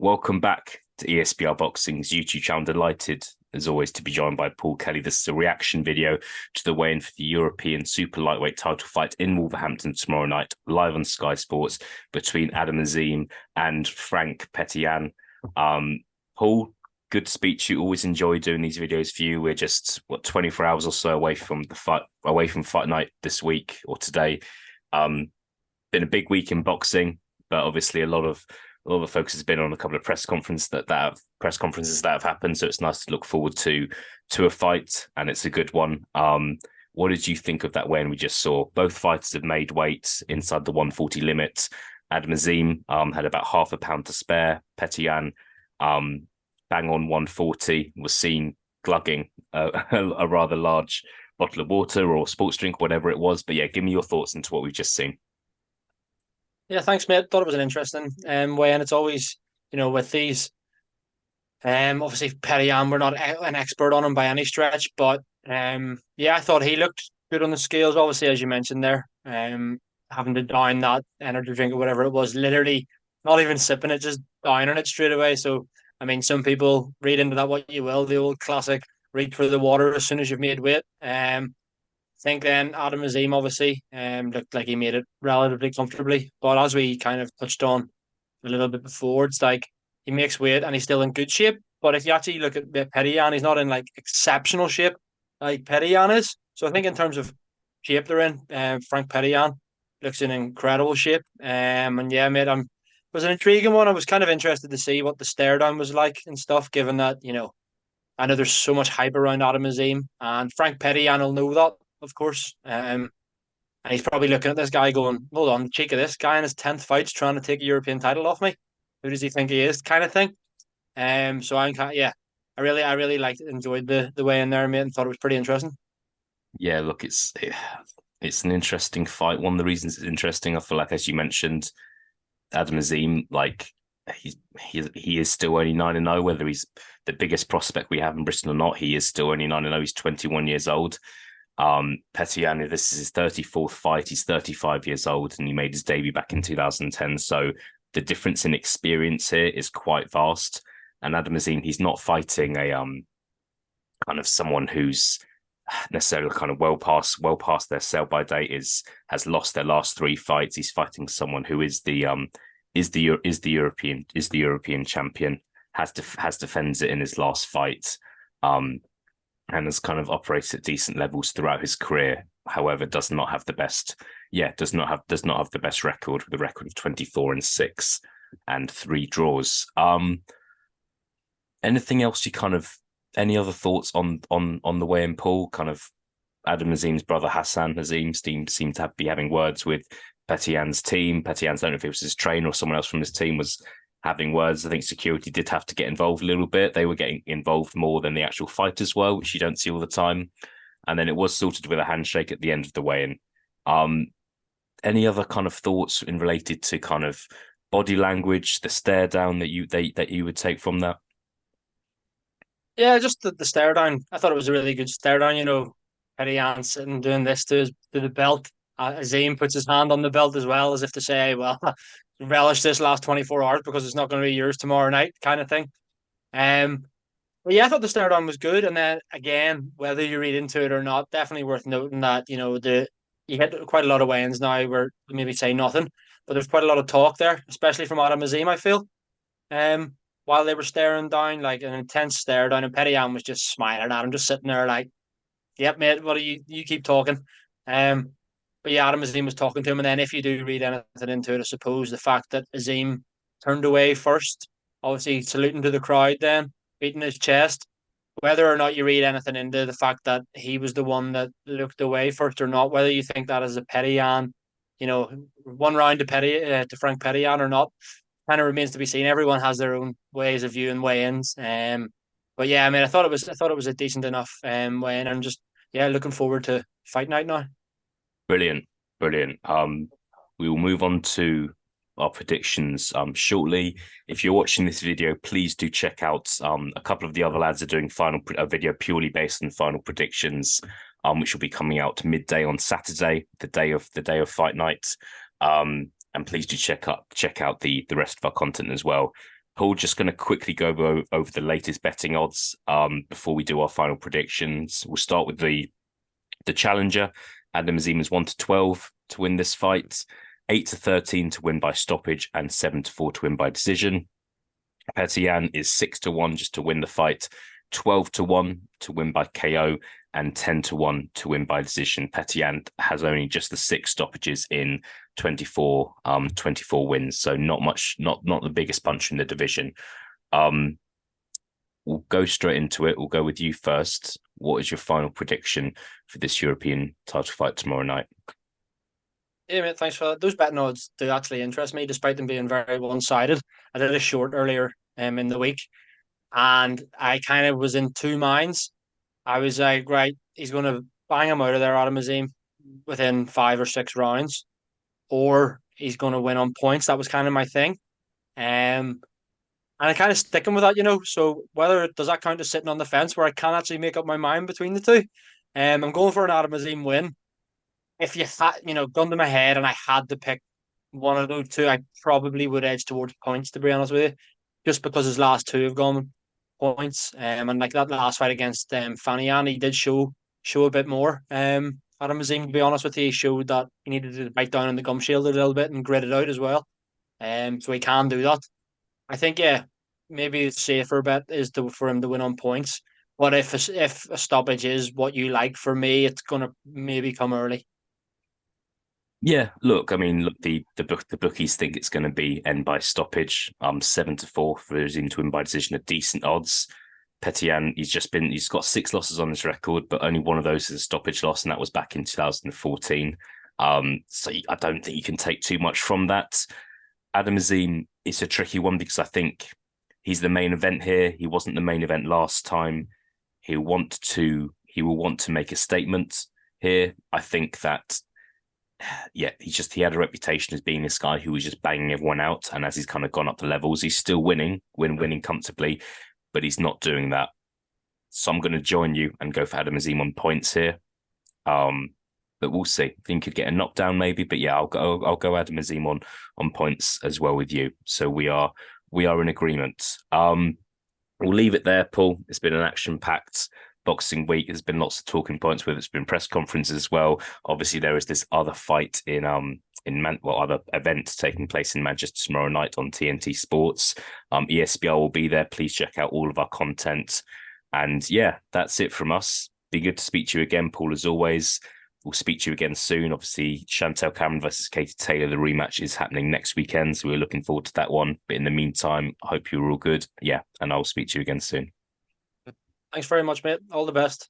Welcome back to ESPR Boxing's YouTube channel. Delighted, as always, to be joined by Paul Kelly. This is a reaction video to the weigh-in for the European super lightweight title fight in Wolverhampton tomorrow night, live on Sky Sports, between Azim and Franck Petitjean. Paul, good speech. You always enjoy doing these videos for you. We're just 24 hours or so away from fight night this week or today. Been a big week in boxing, but obviously a lot of the focus has been on a couple of press conferences that have happened. So it's nice to look forward to a fight, and it's a good one. What did you think of that weigh-in we just saw? Both fighters have made weight inside the 140 limit. Azim had about half a pound to spare. Petitjean, bang on 140, was seen glugging a rather large bottle of water or sports drink, whatever it was. But yeah, give me your thoughts into what we've just seen. Yeah, thanks, mate. Thought it was an interesting way, and it's always, with these. Obviously, Petitjean, we're not an expert on him by any stretch, but yeah, I thought he looked good on the scales. Obviously, as you mentioned there, having to down that energy drink or whatever it was, literally not even sipping it, just downing it straight away. So, I mean, some people read into that what you will, the old classic reach for the water as soon as you've made weight. Think then Adam Azim obviously looked like he made it relatively comfortably. But as we kind of touched on a little bit before, it's like he makes weight and he's still in good shape. But if you actually look at Petitjean, he's not in like exceptional shape like Petitjean is. So I think in terms of shape they're in, Franck Petitjean looks in incredible shape. And yeah, mate, it was an intriguing one. I was kind of interested to see what the stare down was like and stuff, given that, I know there's so much hype around Adam Azim and Franck Petitjean will know that, of course. And he's probably looking at this guy going, hold on, the cheek of this guy in his 10th fight's trying to take a European title off me. Who does he think he is? Kind of thing. So I'm kind of, yeah, I really liked it, enjoyed the way in there, mate, and thought it was pretty interesting. Yeah, look, it's an interesting fight. One of the reasons it's interesting, I feel like, as you mentioned, Adam Azim, like he is still only 9-0. Whether he's the biggest prospect we have in Britain or not, he is still only 9-0. He's 21 years old. Petitjean, this is his 34th fight. He's 35 years old, and he made his debut back in 2010. So the difference in experience here is quite vast. And Adam Azim, he's not fighting a kind of someone who's necessarily kind of well past their sell by date, has lost their last three fights. He's fighting someone who is the European champion, has defends it in his last fight, and has kind of operated at decent levels throughout his career. However, does not have the best record, with a record of 24-6 and 3 draws. Anything else any other thoughts on the weigh-in, Paul? Kind of Adam Azim's brother Hassan Azim seemed to be having words with Petitjean's team. Petitjean's, I don't know if it was his trainer or someone else from his team, was having words. I think security did have to get involved a little bit. They were getting involved more than the actual fighters were, which you don't see all the time. And then it was sorted with a handshake at the end of the weigh-in. Any other kind of thoughts in related to kind of body language, the stare down that you would take from that? Yeah, just the stare down. I thought it was a really good stare down. Petitjean sitting doing this to the belt. Azim puts his hand on the belt as well, as if to say, well, relish this last 24 hours because it's not going to be yours tomorrow night, kind of thing. Um, but yeah, I thought the stare down was good. And then again, whether you read into it or not, definitely worth noting that, you had quite a lot of weigh-ins now where maybe say nothing, but there's quite a lot of talk there, especially from Adam Azim, I feel. Um, while they were staring down, like an intense stare down, and Petitjean was just smiling at him, just sitting there like, "Yep, mate, what are you keep talking?" Um, but yeah, Adam Azim was talking to him, and then if you do read anything into it, I suppose the fact that Azim turned away first, obviously saluting to the crowd, then beating his chest. Whether or not you read anything into the fact that he was the one that looked away first or not, whether you think that as a Petitjean, one round to Franck Petitjean or not, kind of remains to be seen. Everyone has their own ways of viewing weigh-ins. But yeah, I mean, I thought it was a decent enough weigh-in. I'm just looking forward to fight night now. Brilliant, brilliant. We will move on to our predictions shortly. If you're watching this video, please do check out a couple of the other lads are doing a video purely based on final predictions, which will be coming out midday on Saturday, the day of fight night. And please do check out the rest of our content as well. Paul, just going to quickly go over the latest betting odds before we do our final predictions. We'll start with the challenger. Adam Azim is 1-12 to win this fight, 8-13 to win by stoppage, and 7-4 to win by decision. Petitjean is 6-1 just to win the fight, 12-1 to win by KO, and 10-1 to win by decision. Petitjean has only just the 6 stoppages in 24 wins, so not much, not the biggest punch in the division. We'll go straight into it. We'll go with you first. What is your final prediction for this European title fight tomorrow night? Yeah, mate, thanks for that. Those betting odds do actually interest me, despite them being very one-sided. I did a short earlier in the week, and I kind of was in two minds. I was like, right, he's going to bang him out of there, Adam Azim, within 5 or 6 rounds, or he's going to win on points. That was kind of my thing. Um, and I kind of sticking with that, you know. So whether does that count as sitting on the fence where I can't actually make up my mind between the two? I'm going for an Adam Azim win. If you had, gun to my head and I had to pick one of those two, I probably would edge towards points, to be honest with you, just because his last two have gone points. And like that last fight against Fanian, he did show a bit more. Adam Azim, to be honest with you, he showed that he needed to bite down on the gum shield a little bit and grit it out as well. So he can do that. I think, yeah, maybe the safer bet is for him to win on points. But if a stoppage is what you like, for me, it's gonna maybe come early. Yeah, look, I mean, look, the bookies think it's going to be end by stoppage. 7-4 for Azim to win by decision at decent odds. Petitjean, he's got 6 losses on his record, but only one of those is a stoppage loss, and that was back in 2014. So I don't think you can take too much from that. Adam Azim, it's a tricky one because I think he's the main event here. He wasn't the main event last time. He will want to make a statement here. I think that yeah, he had a reputation as being this guy who was just banging everyone out. And as he's kind of gone up the levels, he's still winning comfortably, but he's not doing that. So I'm going to join you and go for Adam Azim on points here. But we'll see. I think he could get a knockdown maybe, but yeah, I'll go Adam Azim on points as well with you. So we are in agreement. We'll leave it there, Paul. It's been an action-packed boxing week. There's been lots of talking points with it. It's been press conferences as well. Obviously, there is this other fight other events taking place in Manchester tomorrow night on TNT Sports. ESPL will be there. Please check out all of our content. And yeah, that's it from us. Be good to speak to you again, Paul, as always. We'll speak to you again soon. Obviously, Chantel Cameron versus Katie Taylor, the rematch is happening next weekend. So we're looking forward to that one. But in the meantime, I hope you're all good. Yeah, and I'll speak to you again soon. Thanks very much, mate. All the best.